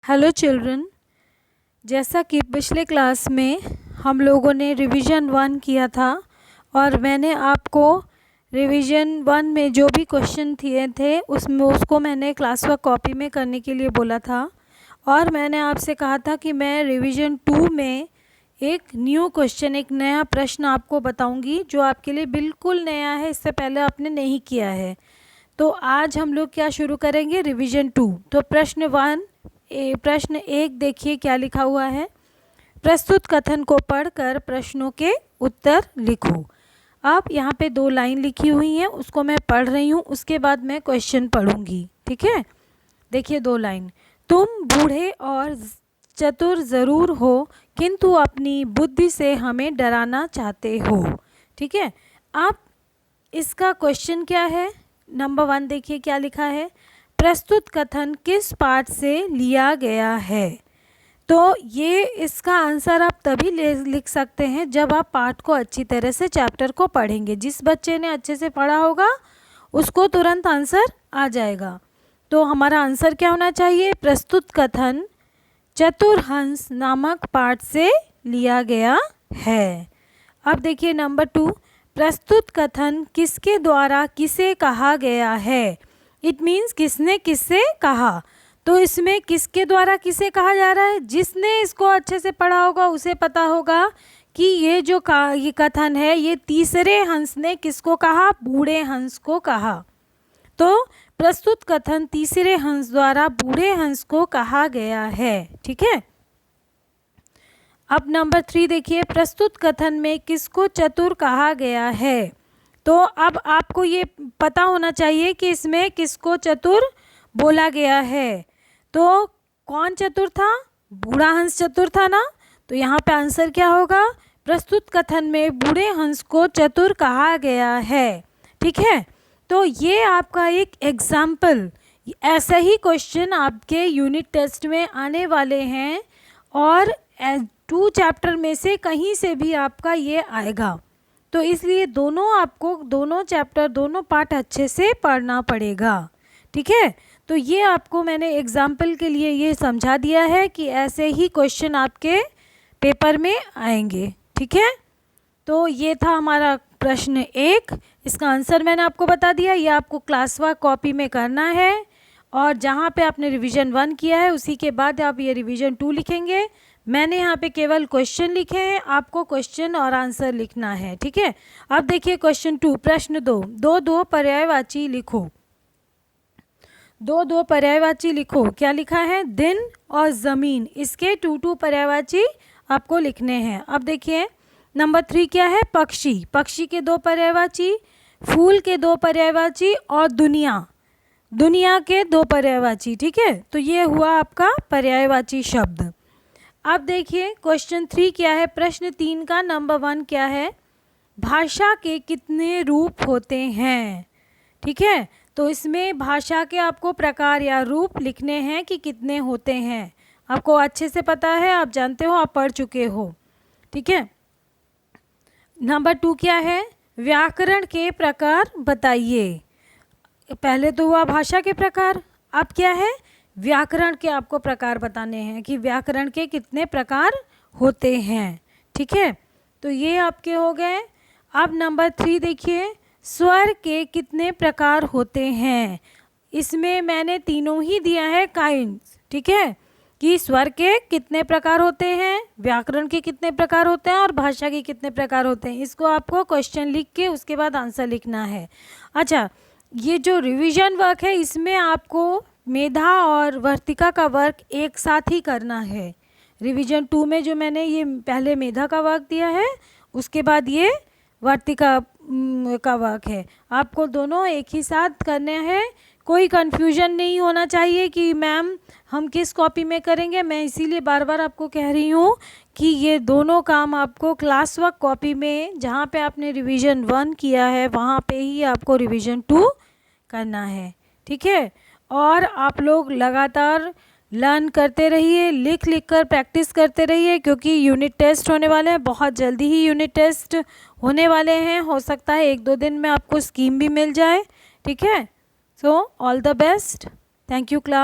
Hello children, जैसा कि पिछले क्लास में हम लोगों ने रिवीजन 1 किया था और मैंने आपको रिवीजन 1 में जो भी क्वेश्चन दिए थे उसको मैंने क्लास वर्क कॉपी में करने के लिए बोला था। और मैंने आपसे कहा था कि मैं रिवीजन 2 में एक न्यू क्वेश्चन, एक नया प्रश्न आपको बताऊंगी जो आपके लिए बिल्कुल नया है, इससे पहले आपने नहीं किया है। तो आज हम लोग क्या शुरू करेंगे, रिवीजन 2। तो प्रश्न 1 देखिए क्या लिखा हुआ है। प्रस्तुत कथन को पढ़कर प्रश्नों के उत्तर लिखो। अब यहाँ पे 2 लाइन लिखी हुई हैं, उसको मैं पढ़ रही हूँ, उसके बाद मैं क्वेश्चन पढ़ूंगी। ठीक है, देखिए 2 लाइन। तुम बूढ़े और चतुर ज़रूर हो, किंतु अपनी बुद्धि से हमें डराना चाहते हो। ठीक है, अब इसका क्वेश्चन क्या है। नंबर 1 देखिए क्या लिखा है। प्रस्तुत कथन किस पाठ से लिया गया है। तो ये इसका आंसर आप तभी लिख सकते हैं जब आप पाठ को अच्छी तरह से, चैप्टर को पढ़ेंगे। जिस बच्चे ने अच्छे से पढ़ा होगा उसको तुरंत आंसर आ जाएगा। तो हमारा आंसर क्या होना चाहिए, प्रस्तुत कथन चतुर्हंस नामक पाठ से लिया गया है। अब देखिए नंबर 2, प्रस्तुत कथन किसके द्वारा किसे कहा गया है। इट मीन्स किसने किससे कहा। तो इसमें किसके द्वारा किसे कहा जा रहा है, जिसने इसको अच्छे से पढ़ा होगा उसे पता होगा कि ये कथन है, ये तीसरे हंस ने किसको कहा, बूढ़े हंस को कहा। तो प्रस्तुत कथन तीसरे हंस द्वारा बूढ़े हंस को कहा गया है। ठीक है, अब नंबर 3 देखिए। प्रस्तुत कथन में किसको चतुर कहा गया है। तो अब आपको ये पता होना चाहिए कि इसमें किसको चतुर बोला गया है। तो कौन चतुर था, बूढ़ा हंस चतुर था ना। तो यहाँ पे आंसर क्या होगा, प्रस्तुत कथन में बूढ़े हंस को चतुर कहा गया है। ठीक है, तो ये आपका एक एग्जाम्पल, ऐसा ही क्वेश्चन आपके यूनिट टेस्ट में आने वाले हैं और 2 चैप्टर में से कहीं से भी आपका ये आएगा। तो इसलिए आपको दोनों चैप्टर, दोनों पार्ट अच्छे से पढ़ना पड़ेगा। ठीक है, तो ये आपको मैंने एग्जाम्पल के लिए ये समझा दिया है कि ऐसे ही क्वेश्चन आपके पेपर में आएंगे। ठीक है, तो ये था हमारा प्रश्न 1। इसका आंसर मैंने आपको बता दिया। ये आपको क्लास वर्क कॉपी में करना है और जहाँ पे आपने रिवीजन 1 किया है उसी के बाद आप ये रिवीजन 2 लिखेंगे। मैंने यहाँ पे केवल क्वेश्चन लिखे हैं, आपको क्वेश्चन और आंसर लिखना है। ठीक है, अब देखिए क्वेश्चन 2, प्रश्न 2। दो पर्यायवाची लिखो। दो पर्यायवाची लिखो। क्या लिखा है, दिन और ज़मीन, इसके 2 पर्यायवाची आपको लिखने हैं। अब देखिए नंबर 3 क्या है, पक्षी, पक्षी के 2 पर्यायवाची, फूल के 2 पर्यायवाची और दुनिया, दुनिया के 2 पर्यायवाची। ठीक है, तो ये हुआ आपका पर्यायवाची शब्द। अब देखिए क्वेश्चन 3 क्या है। प्रश्न 3 का नंबर 1 क्या है, भाषा के कितने रूप होते हैं। ठीक है, तो इसमें भाषा के आपको प्रकार या रूप लिखने हैं कि कितने होते हैं। आपको अच्छे से पता है, आप जानते हो, आप पढ़ चुके हो। ठीक है, नंबर 2 क्या है, व्याकरण के प्रकार बताइए। पहले तो हुआ भाषा के प्रकार, अब क्या है, व्याकरण के आपको प्रकार बताने हैं कि व्याकरण के कितने प्रकार होते हैं। ठीक है, तो ये आपके हो गए। अब नंबर 3 देखिए, स्वर के कितने प्रकार होते हैं। इसमें मैंने तीनों ही दिया है काइंड्स। ठीक है, कि स्वर के कितने प्रकार होते हैं, व्याकरण के कितने प्रकार होते हैं और भाषा के कितने प्रकार होते हैं। इसको आपको क्वेश्चन लिख के उसके बाद आंसर लिखना है। अच्छा, ये जो रिवीजन वर्क है इसमें आपको मेधा और वर्तिका का वर्क एक साथ ही करना है। रिवीजन 2 में जो मैंने ये पहले मेधा का वर्क दिया है, उसके बाद ये वर्तिका का वर्क है, आपको दोनों एक ही साथ करने हैं। कोई कन्फ्यूजन नहीं होना चाहिए कि मैम हम किस कॉपी में करेंगे। मैं इसीलिए बार बार आपको कह रही हूँ कि ये दोनों काम आपको क्लास वर्क कॉपी में, जहाँ पे आपने रिवीजन 1 किया है वहाँ पे ही आपको रिवीजन 2 करना है। ठीक है, और आप लोग लगातार लर्न करते रहिए, लिख कर प्रैक्टिस करते रहिए, क्योंकि यूनिट टेस्ट होने वाले हैं। बहुत जल्दी ही यूनिट टेस्ट होने वाले हैं, हो सकता है 1-2 दिन में आपको स्कीम भी मिल जाए। ठीक है, so all the best, thank you class.